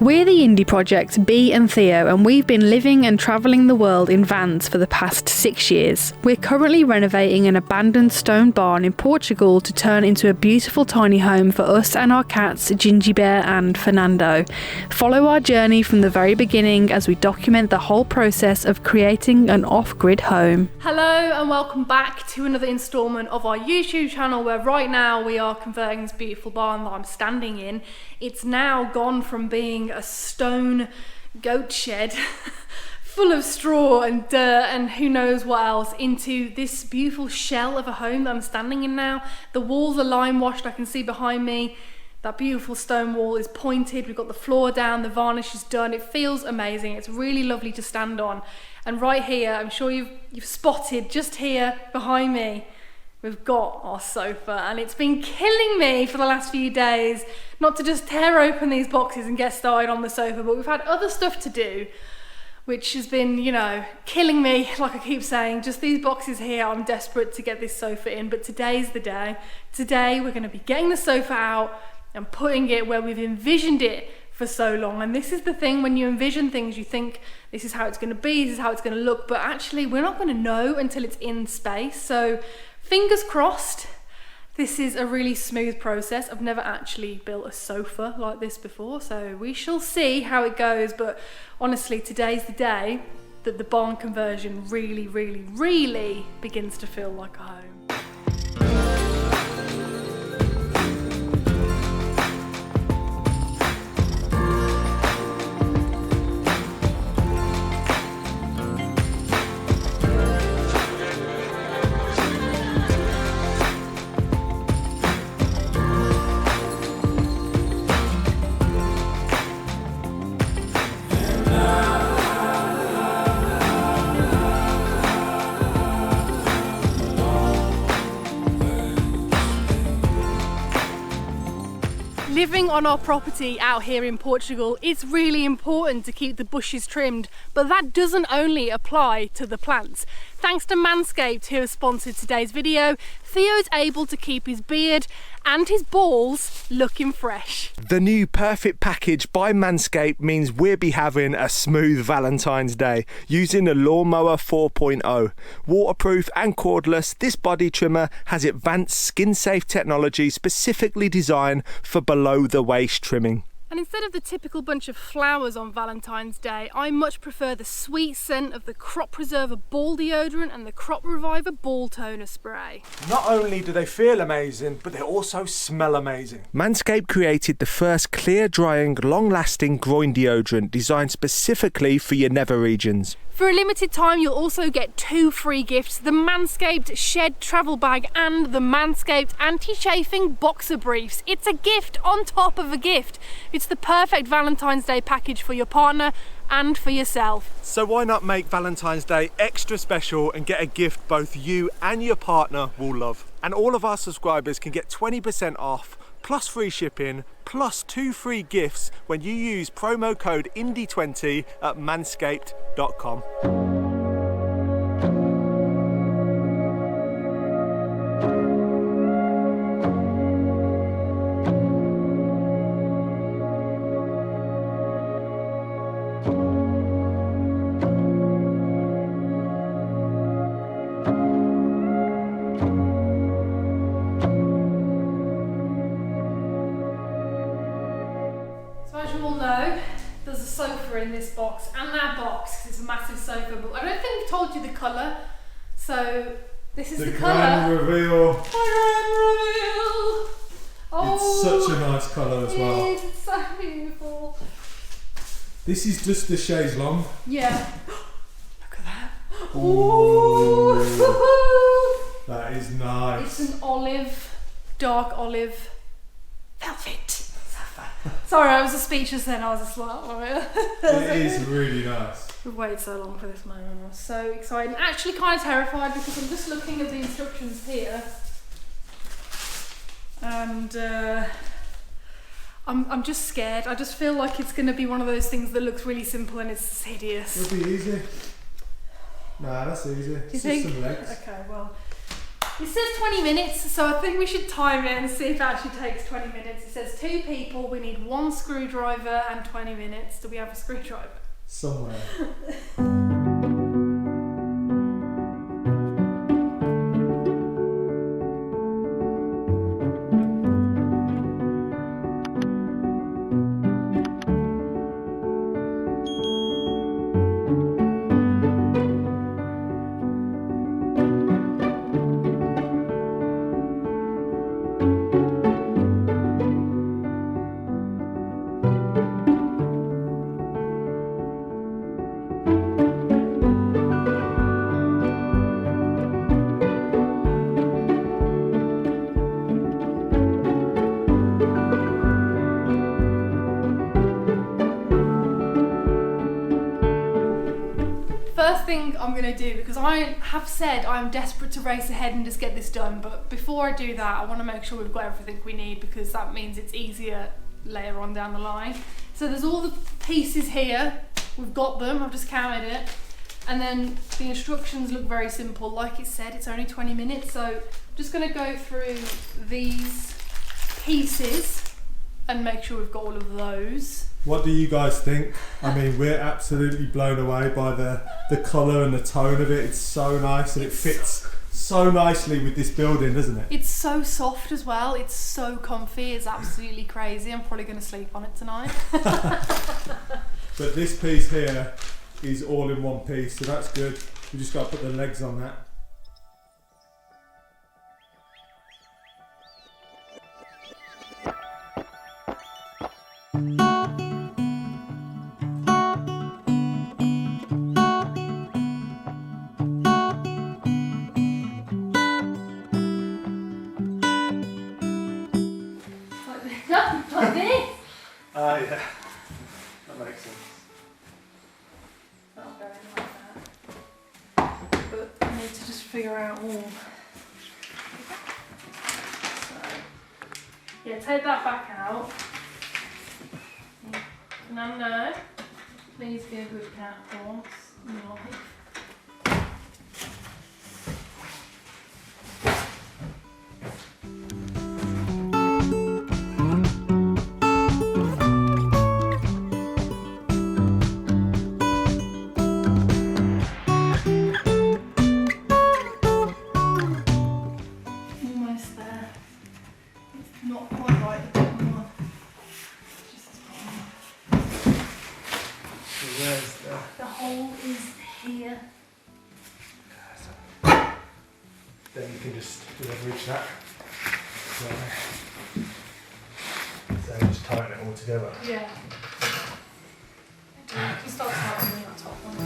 We're the indie project Bee and Theo, and we've been living and travelling the world in vans for the past 6 years. We're currently renovating an abandoned stone barn in Portugal to turn into a beautiful tiny home for us and our cats Ginjey Bear and Furrnando. Follow our journey from the very beginning as we document the whole process of creating an off-grid home. Hello and welcome back to another instalment of our YouTube channel, where right now we are converting this beautiful barn that I'm standing in. It's now gone from being a stone goat shed full of straw and dirt and who knows what else into this beautiful shell of a home that I'm standing in now. The walls are lime washed, I can see behind me. That beautiful stone wall is pointed, we've got the floor down, the varnish is done. It feels amazing, it's really lovely to stand on. And right here, I'm sure you've spotted just here behind me, we've got our sofa, and it's been killing me for the last few days not to just tear open these boxes and get started on the sofa, but we've had other stuff to do, which has been, you know, killing me, like I keep saying. Just these boxes here, I'm desperate to get this sofa in, but today's the day. Today we're going to be getting the sofa out and putting it where we've envisioned it for so long. And this is the thing, when you envision things, you think this is how it's going to be, this is how it's going to look, but actually we're not going to know until it's in space. So fingers crossed, this is a really smooth process. I've never actually built a sofa like this before, so we shall see how it goes. But honestly, today's the day that the barn conversion really begins to feel like a home. Living on our property out here in Portugal, it's really important to keep the bushes trimmed, but that doesn't only apply to the plants. Thanks to Manscaped, who has sponsored today's video, Theo's able to keep his beard and his balls looking fresh. The new perfect package by Manscaped means we'll be having a smooth Valentine's Day using the Lawnmower 4.0. Waterproof and cordless, this body trimmer has advanced skin-safe technology specifically designed for below the waist trimming. And instead of the typical bunch of flowers on Valentine's Day, I much prefer the sweet scent of the Crop Preserver Ball Deodorant and the Crop Reviver Ball Toner Spray. Not only do they feel amazing, but they also smell amazing. Manscaped created the first clear-drying, long-lasting groin deodorant designed specifically for your nether regions. For a limited time, you'll also get 2 free gifts: the Manscaped Shed Travel Bag and the Manscaped Anti-Chafing Boxer Briefs. It's a gift on top of a gift. It's the perfect Valentine's Day package for your partner and for yourself. So why not make Valentine's Day extra special and get a gift both you and your partner will love? And all of our subscribers can get 20% off, plus free shipping, plus 2 free gifts when you use promo code INDIE20 at manscaped.com. There's a sofa in this box and that box, because it's a massive sofa, but I don't think we've told you the colour. So this is the colour. Grand reveal. Grand reveal. Oh, It's such a nice colour as well. It is, it's so beautiful. This is just the chaise longue. Yeah. Look at that. Ooh. Ooh. That is nice. It's an olive, dark olive velvet. Sorry, I was just speechless then. I was just like, oh, It is really nice. We've waited so long for this moment. I'm so excited. I'm actually kind of terrified because I'm just looking at the instructions here, and I'm just scared. I just feel like it's going to be one of those things that looks really simple and it's hideous. It'll be easy. Nah, that's easy. Do you think? Just some legs. Okay, well, It says 20 minutes, so I think we should time it and see if it actually takes 20 minutes. It says 2 people, we need 1 screwdriver and 20 minutes. Do we have a screwdriver? Somewhere. First thing I'm going to do, because I have said I'm desperate to race ahead and just get this done, but before I do that I want to make sure we've got everything we need, because that means it's easier later on down the line. So there's all the pieces here, we've got them, I've just counted it, and then the instructions look very simple. Like it said, it's only 20 minutes, so I'm just going to go through these pieces and make sure we've got all of those. What do you guys think? I mean, we're absolutely blown away by the colour and the tone of it. It's so nice, and it fits so nicely with this building, doesn't it? It's so soft as well. It's so comfy. It's absolutely crazy. I'm probably going to sleep on it tonight. But this piece here is all in one piece, so that's good. We just got to put the legs on that. Like this. Ah, yeah. That makes sense. Not going like that. But I need to just figure out all. So, yeah, take that back out. No. Please be a good cat, horse. No. Then you can just leverage that. So just tighten it all together. Yeah. You can start tightening that top one.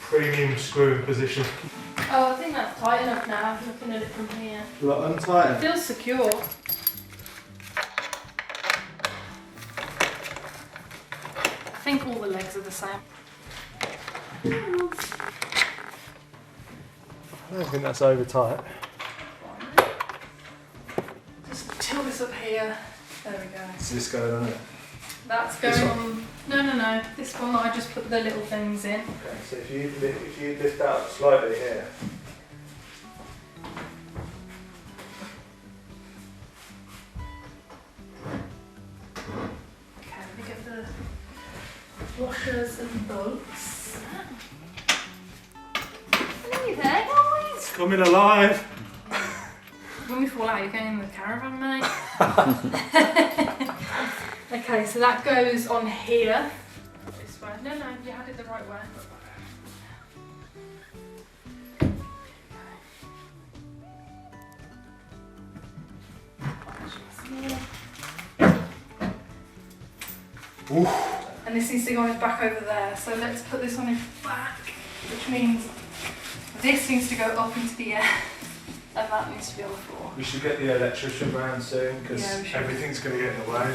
Premium screwing position. Oh, I think that's tight enough now, looking at it from here. Look, untighten. It feels secure. I think all the legs are the same. I don't think that's over tight. Just tilt this up here. There we go. Is this going on it? That's going on. No. This one I just put the little things in. Okay, so if you lift out slightly here. Okay, let me get the washers and bolts. Hey there, guys! It's coming alive! When we fall out, you're going in the caravan, mate. Okay, so that goes on here. This way. No, you had it the right way. Oof. And this needs to go on his back over there. So let's put this on his back, which means this needs to go up into the air. And that needs to be on the floor. We should get the electrician round soon, because everything's going to get in the way.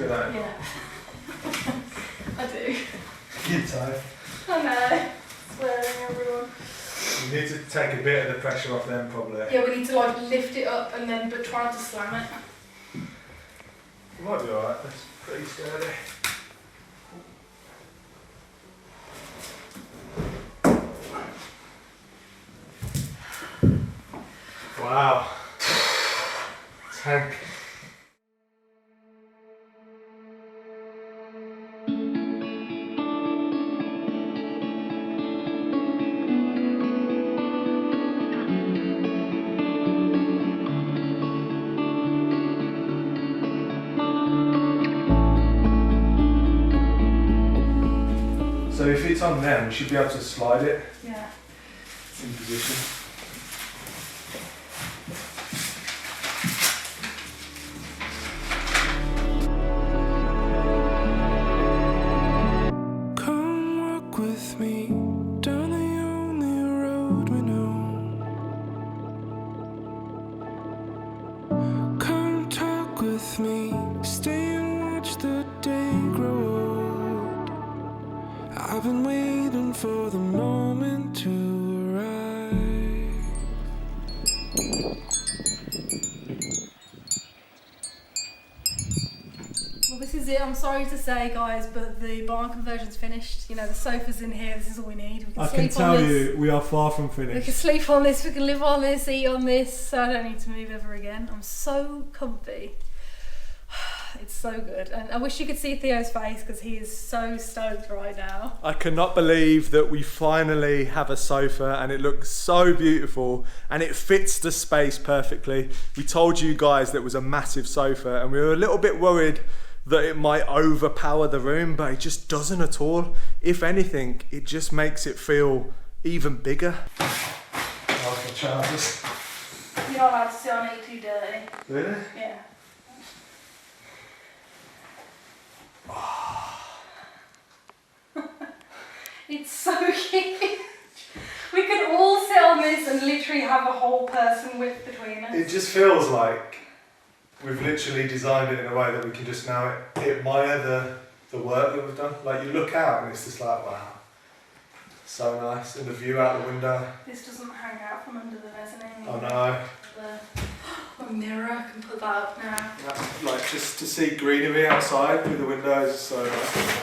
feel that? Yeah. I do. You're tired. I know. Swearing everyone. You need to take a bit of the pressure off them probably. Yeah, we need to like lift it up and then, but try not to slam it. It might be alright, that's pretty sturdy. Wow. Tank. So if it's on them, we should be able to slide it Yeah. in position. Come walk with me down the only road we know. Come talk with me, stay and watch the day grow old. I've been waiting for the moment to arrive. Well, this is it. I'm sorry to say, guys, but the barn conversion's finished. You know, the sofa's in here. This is all we need. We can I can sleep on tell this. you, we are far from We can finished. sleep on this. We can live on this. Eat on this. So I don't need to move ever again. I'm so comfy. It's so good, and I wish you could see Theo's face because he is so stoked right now. I cannot believe that we finally have a sofa and it looks so beautiful and it fits the space perfectly. We told you guys that it was a massive sofa and we were a little bit worried that it might overpower the room, but it just doesn't at all. If anything, it just makes it feel even bigger. Oh, for Charles. You're not allowed to sit on it too dirty. Really? Yeah. It's so huge. We could all sit on this and literally have a whole person width between us. It just feels like we've literally designed it in a way that we can just now admire the work that we've done. Like you look out and it's just like, wow, so nice. And the view out the window. This doesn't hang out from under the mezzanine. Oh no. The mirror, I can put that up now. That's, like just to see greenery outside through the windows is so nice.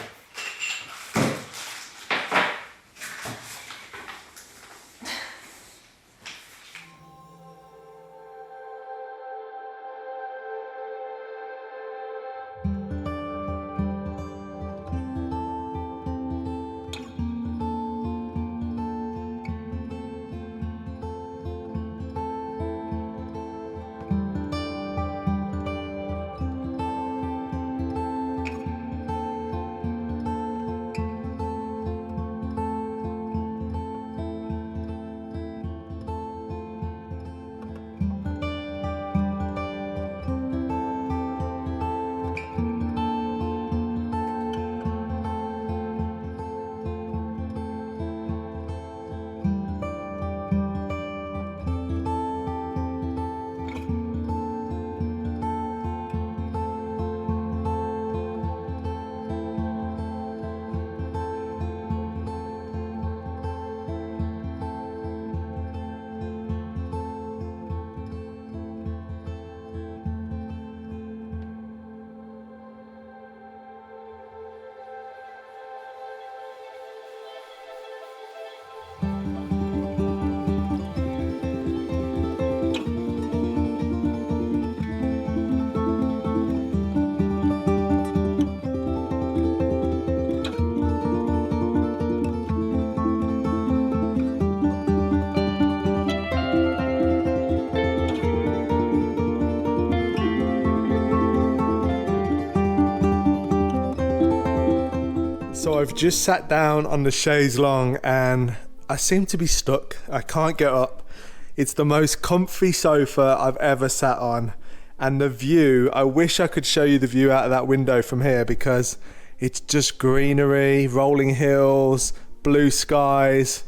So I've just sat down on the chaise longue and I seem to be stuck. I can't get up. It's the most comfy sofa I've ever sat on. And the view, I wish I could show you the view out of that window from here because it's just greenery, rolling hills, blue skies.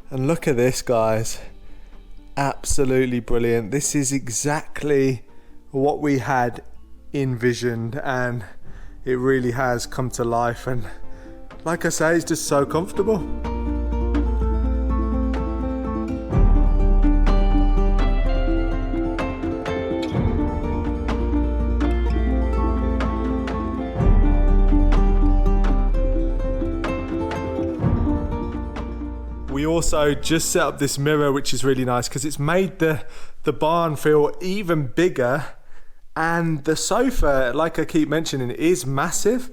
And look at this, guys. Absolutely brilliant. This is exactly what we had envisioned, and it really has come to life, and like I say, it's just so comfortable. We also just set up this mirror, which is really nice because it's made the barn feel even bigger. And the sofa, like I keep mentioning, is massive,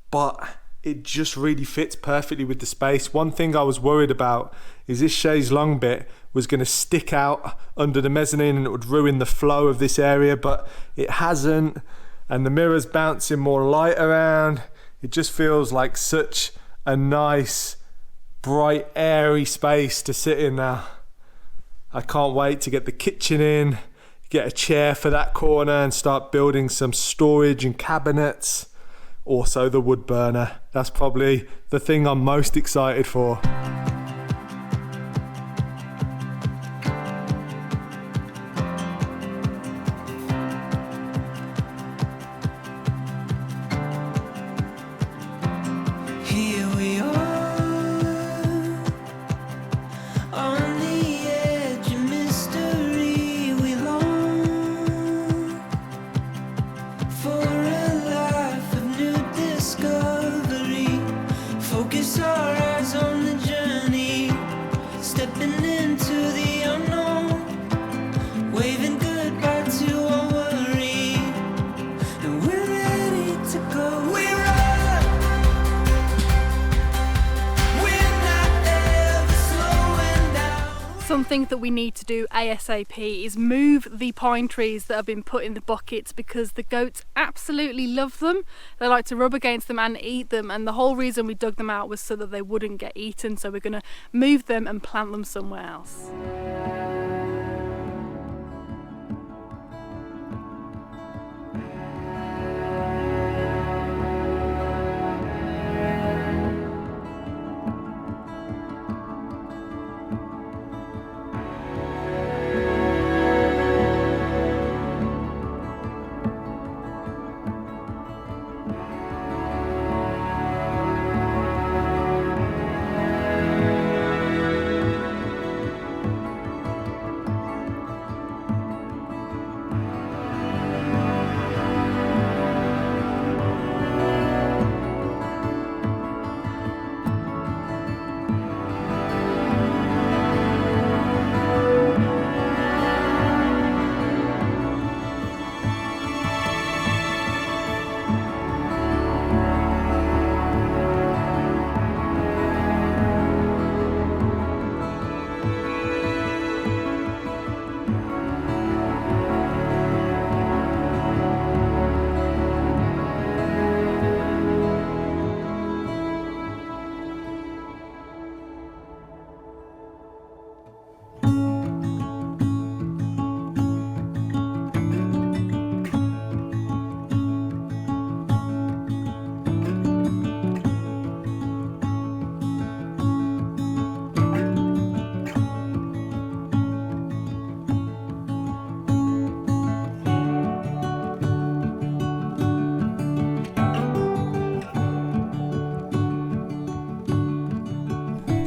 but it just really fits perfectly with the space. One thing I was worried about is this chaise longue bit was going to stick out under the mezzanine and it would ruin the flow of this area, but it hasn't. And the mirror's bouncing more light around. It just feels like such a nice, bright, airy space to sit in now. I can't wait to get the kitchen in, get a chair for that corner and start building some storage and cabinets. Also the wood burner. That's probably the thing I'm most excited for. Here we are, on the edge of mystery. We long for a life of new discovery. Focus our eyes on the journey, stepping into the unknown, waving goodbye to our worry, and we're ready to go. We're up, we're not ever slowing down. Something that we need to do ASAP is move the pine trees that have been put in the buckets, because the goats absolutely love them. They like to rub against them and eat them, and the whole reason we dug them out was so that they wouldn't get eaten. So we're going to move them and plant them somewhere else.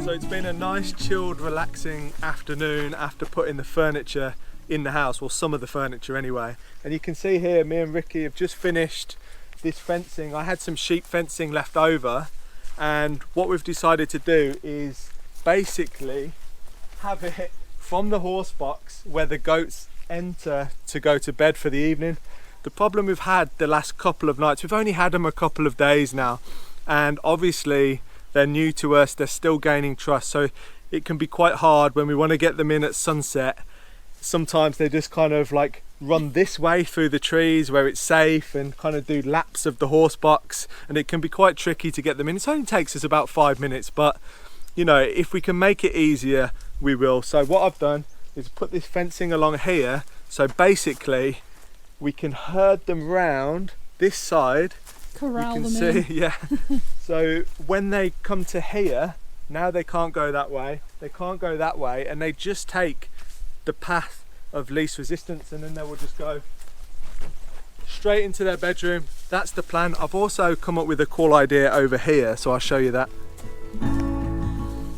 So it's been a nice, chilled, relaxing afternoon after putting the furniture in the house, or some of the furniture anyway. And you can see here, me and Ricky have just finished this fencing. I had some sheep fencing left over, and what we've decided to do is basically have it from the horse box where the goats enter to go to bed for the evening. The problem we've had the last couple of nights, we've only had them a couple of days now, and obviously they're new to us, they're still gaining trust, so it can be quite hard when we want to get them in at sunset. Sometimes they just kind of like run this way through the trees where it's safe and kind of do laps of the horse box, and it can be quite tricky to get them in. It only takes us about 5 minutes, but you know, if we can make it easier, we will. So what I've done is put this fencing along here, so basically we can herd them round this side. Corral you can them see, yeah. So when they come to here, now they can't go that way, they can't go that way, and they just take the path of least resistance, and then they will just go straight into their bedroom. That's the plan. I've also come up with a cool idea over here, so I'll show you that.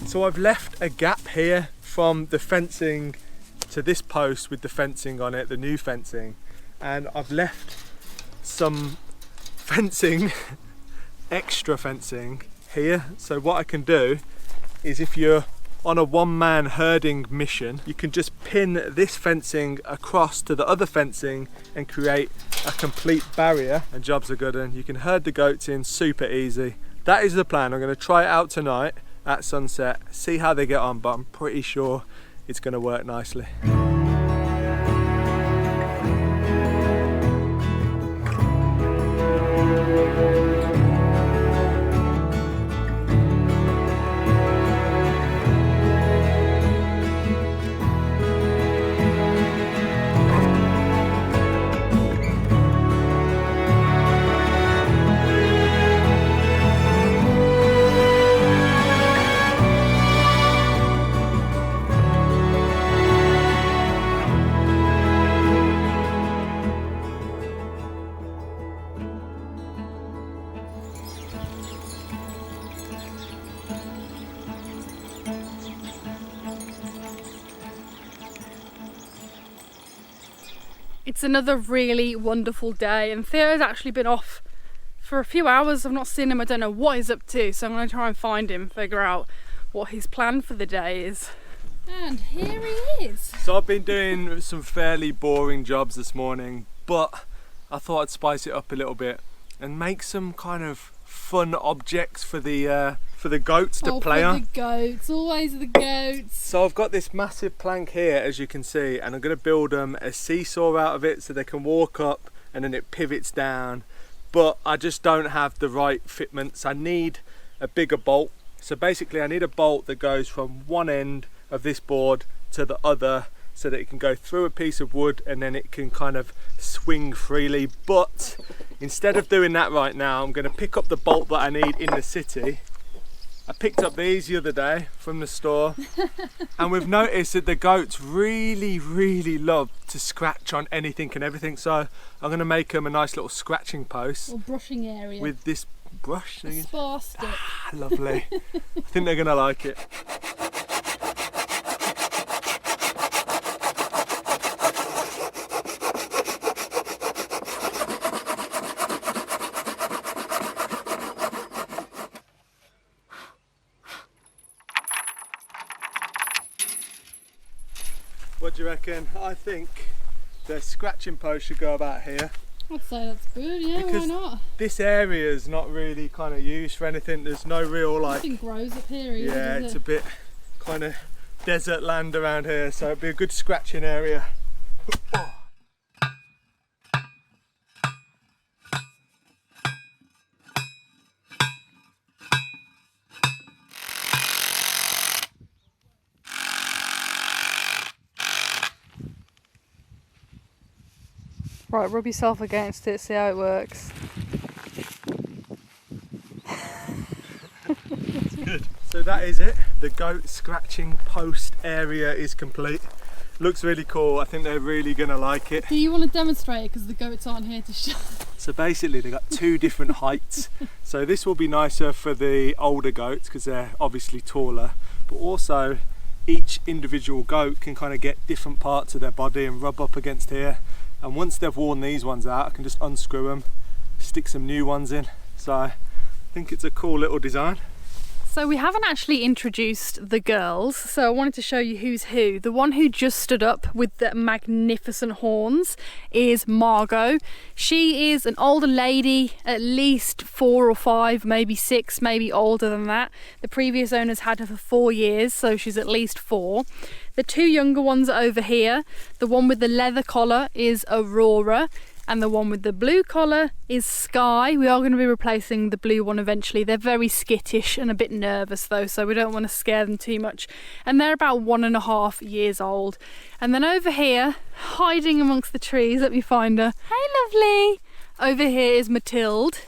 So I've left a gap here from the fencing to this post with the fencing on it, the new fencing, and I've left some fencing, extra fencing here. So what I can do is, if you're on a one-man herding mission, you can just pin this fencing across to the other fencing and create a complete barrier, and jobs are good, and you can herd the goats in super easy. That is the plan. I'm going to try it out tonight at sunset, see how they get on, but I'm pretty sure it's going to work nicely. It's another really wonderful day, and Theo's actually been off for a few hours. I've not seen him. I don't know what he's up to, so I'm going to try and find him, figure out what his plan for the day is. And here he is. So I've been doing some fairly boring jobs this morning, but I thought I'd spice it up a little bit and make some kind of fun objects for the goats to play on. The goats, always the goats. So I've got this massive plank here, as you can see, and I'm going to build them a seesaw out of it so they can walk up and then it pivots down. But I just don't have the right fitments. I need a bigger bolt. So basically I need a bolt that goes from one end of this board to the other, so that it can go through a piece of wood and then it can kind of swing freely. But instead of doing that right now, I'm going to pick up the bolt that I need in the city. I picked up these the other day from the store, and we've noticed that the goats really love to scratch on anything and everything, so I'm going to make them a nice little scratching post. Or brushing area. With this brush. A spar stick. Ah, lovely. I think they're going to like it. What do you reckon? I think the scratching post should go about here. I'd say that's good, yeah, because why not? This area is not really kind of used for anything. There's no real like... Nothing grows up here either, yeah, does it's it? a bit kind of desert land around here, so it'd be a good scratching area. Right, rub yourself against it, see how it works. Good. So that is it. The goat scratching post area is complete. Looks really cool. I think they're really going to like it. Do you want to demonstrate it, because the goats aren't here to show? So basically they've got two different heights. So this will be nicer for the older goats because they're obviously taller, but also each individual goat can kind of get different parts of their body and rub up against here. And once they've worn these ones out, I can just unscrew them, stick some new ones in. So I think it's a cool little design. So we haven't actually introduced the girls, so I wanted to show you who's who. The one who just stood up with the magnificent horns is Margot. She is an older lady, at least 4 or 5, maybe 6, maybe older than that. The previous owners had her for 4 years, so she's at least 4. The two younger ones are over here. The one with the leather collar is Aurora, and the one with the blue collar is Sky. We are going to be replacing the blue one eventually. They're very skittish and a bit nervous though, so we don't want to scare them too much. And they're about 1.5 years old. And then over here, hiding amongst the trees, let me find her. Hey, lovely. Over here is Mathilde.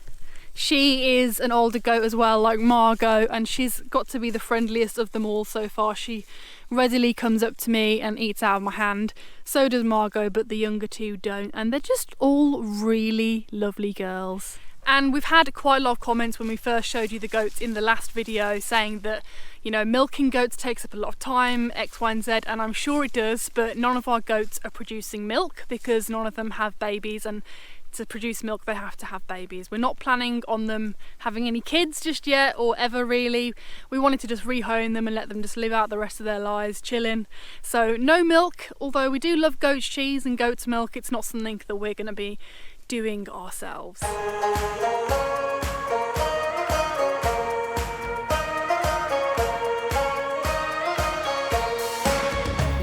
She is an older goat as well, like Margot, and she's got to be the friendliest of them all so far. She readily comes up to me and eats out of my hand. So does Margot, but the younger two don't, and they're just all really lovely girls. And we've had quite a lot of comments when we first showed you the goats in the last video saying that, you know, milking goats takes up a lot of time, X, Y and Z, and I'm sure it does, but none of our goats are producing milk because none of them have babies, and to produce milk they have to have babies. We're not planning on them having any kids just yet, or ever really. We wanted to just rehome them and let them just live out the rest of their lives chilling. So no milk, although we do love goat's cheese and goat's milk. It's not something that we're going to be doing ourselves.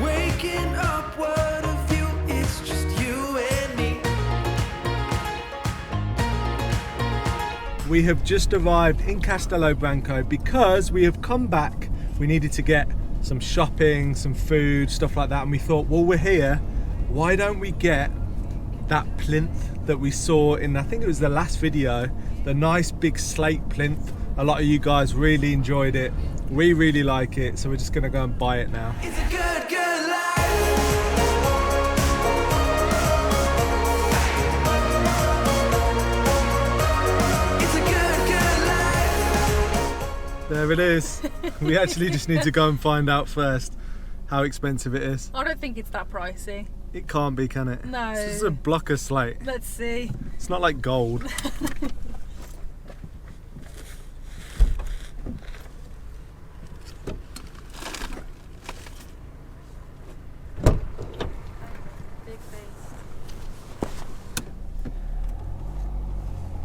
Waking up, what a view, it's just you and me. We have just arrived in Castelo Branco because we have come back. We needed to get some shopping, some food, stuff like that, and we thought, well, we're here, why don't we get that plinth that we saw in, I think it was the last video, the nice big slate plinth. A lot of you guys really enjoyed it. We really like it, so we're just gonna go and buy it now. It's a good, good life. It's a good, good life. There it is. We actually just need to go and find out first how expensive it is. I don't think it's that pricey. It can't be, can it? No. It's just a block of slate. Let's see. It's not like gold.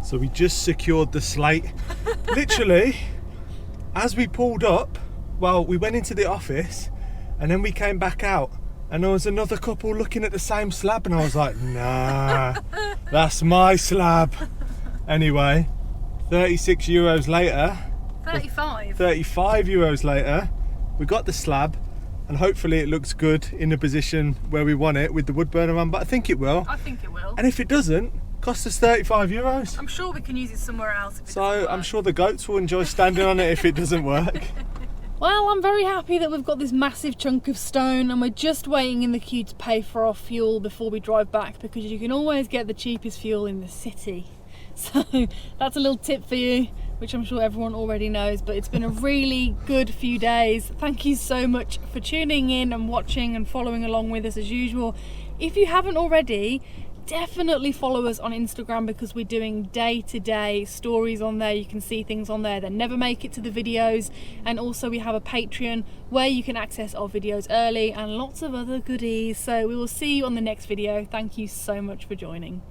So we just secured the slate. Literally, as we pulled up, well, we went into the office and then we came back out and there was another couple looking at the same slab and I was like, nah, that's my slab. Anyway, 36 euros later, 35. 35 euros later, we got the slab and hopefully it looks good in the position where we want it with the wood burner on, but I think it will. I think it will. And if it doesn't, cost us 35 euros. I'm sure we can use it somewhere else if it doesn't So work. I'm sure the goats will enjoy standing on it if it doesn't work. Well, I'm very happy that we've got this massive chunk of stone and we're just waiting in the queue to pay for our fuel before we drive back, because you can always get the cheapest fuel in the city. So that's a little tip for you, which I'm sure everyone already knows, but it's been a really good few days. Thank you so much for tuning in and watching and following along with us as usual. If you haven't already, definitely follow us on Instagram because we're doing day-to-day stories on there. You can see things on there that never make it to the videos, and also we have a Patreon where you can access our videos early and lots of other goodies. So we will see you on the next video. Thank you so much for joining.